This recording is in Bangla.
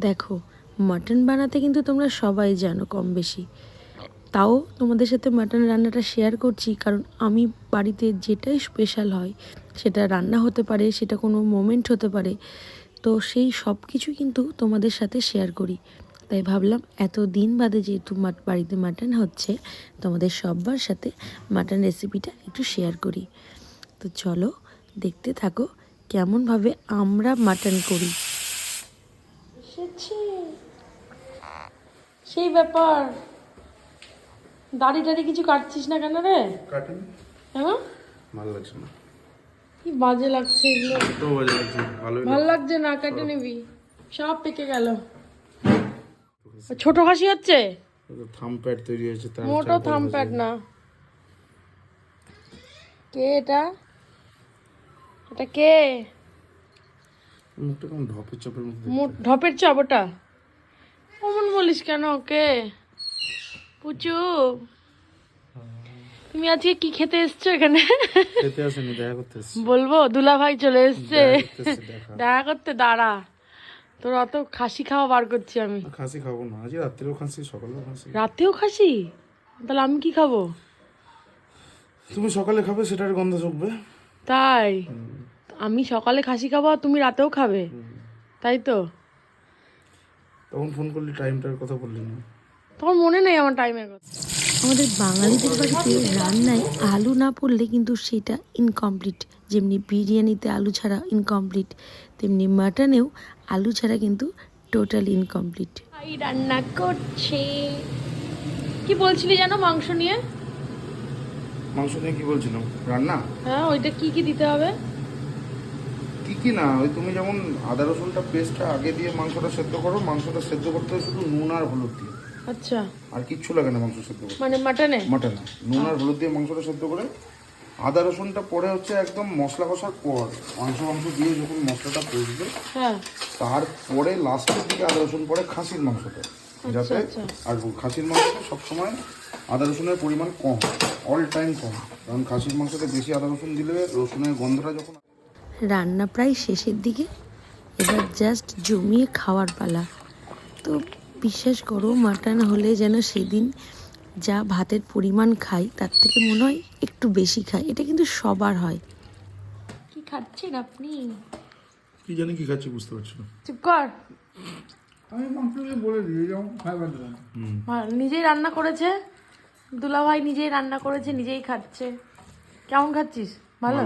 দেখো, মাটন বানাতে কিন্তু তোমরা সবাই জানো কম বেশি, তাও তোমাদের সাথে মাটন রান্নাটা শেয়ার করছি কারণ আমি বাড়িতে যেটাই স্পেশাল হয়, সেটা রান্না হতে পারে, সেটা কোনো মোমেন্ট হতে পারে, তো সেই সব কিছু কিন্তু তোমাদের সাথে শেয়ার করি। তাই ভাবলাম এত দিন বাদে যেহেতু বাড়িতে মাটন হচ্ছে, তোমাদের সবার সাথে মাটন রেসিপিটা একটু শেয়ার করি। তো চলো দেখতে থাকো কেমনভাবে আমরা মাটন করি। সেই ব্যাপার, দাড়ি টাড়ি কিছু কাটছিস না কেন রে? কাটিং হ্যাঁ, ভালো লাগছে না। কি বাজে লাগছে এগুলো। তো বাজে লাগছে, ভালো লাগছে না, কেটে নিবি, সব পেকে গেল। ছোট খাসি হচ্ছে, থাম প্যাড তৈরি হয়েছে তার মোটো থাম প্যাড না। কে এটা? এটা কে? মুখটা কেমন ঢপের চপের মধ্যে। ঢপের চাপ ওটা? অমন বলিস কেন? কে? পুচু, তুমি আজকে কি খেতে এসছো এখানে? খেতে আসেনি, দেখা করতে এসেছি। বলবো দুলা ভাই চলে এসছে দেখা দেখা করতে। দাঁড়া, তোর অত খাসি খাওয়া বার করছি আমি। খাসি খাবো না, আজ রাত্রেও খাসি সকালেও খাসি। রাতেও খাসি? তাহলে আমি কি খাবো? তুমি সকালে খাবে সেটার গন্ধ চুকবে। তাই? আমি সকালে খাসি খাবো আর তুমি রাতেও খাবে, তাই তো? তখন ফোন করলি, টাইমটার কথা বললি না। তোমার মনে নেই আমার টাইমের কথা? আমাদের বাঙালিদের বাড়িতে রান্নায় আলু না পড়লে কিন্তু সেটা ইনকমপ্লিট। যেমনি বিরিয়ানিতে আলু ছাড়া ইনকমপ্লিট, তেমনি মাটনেও আলু ছাড়া কিন্তু টোটাল ইনকমপ্লিট। রান্না করছে। কি বলছিলি জানো মাংস নিয়ে? মাংস নিয়ে কি বলছিলাম? রান্না হ্যাঁ, ওইটা কি কি দিতে হবে? কি না, ওই তুমি যেমন আদা রসুনটা পেস্টটা আগে দিয়ে মাংসটা সেদ্ধ করো, মাংসটা সেদ্ধ করতে হয় শুধু নুন আর হলুদ দিয়ে। আচ্ছা, আর কিচ্ছু লাগে না মাংস সেদ্ধ করতে। মানে মাটনে? মাটনে নুন আর হলুদ দিয়ে মাংসটা সেদ্ধ করে আদা রসুনটা পরে হচ্ছে একদম মশলা কষার পর মাংস দিয়ে যখন মশলাটা কষবে, হ্যাঁ, তারপরে লাস্টের দিকে আদা রসুন পরে খাসির মাংসটা, যাতে আর খাসির মাংস সবসময় আদা রসুনের পরিমাণ কম, অল টাইম কম, কারণ খাসির মাংসতে বেশি আদা রসুন দিলে রসুনের গন্ধটা যখন। রান্না প্রায় শেষের দিকে, এবার জাস্ট জমিয়ে খাওয়ার পালা। তো বিশ্বাস করো, মাটন হলে যেন সেদিন যা ভাতের পরিমাণ খাই তার থেকে মনে হয় একটু বেশি খাই। এটা কিন্তু সবার হয়। কি খাচ্ছেন আপনি? কি জানি কি খাচ্ছি বুঝতে পারছি না। চুপ কর। আমি মাংসকে বলে দিই যেমন খাইবার দেবেন। নিজেই রান্না করেছে, দুলাভাই নিজেই রান্না করেছে, নিজেই খাচ্ছে। কেমন খাচ্ছিস? ভালো?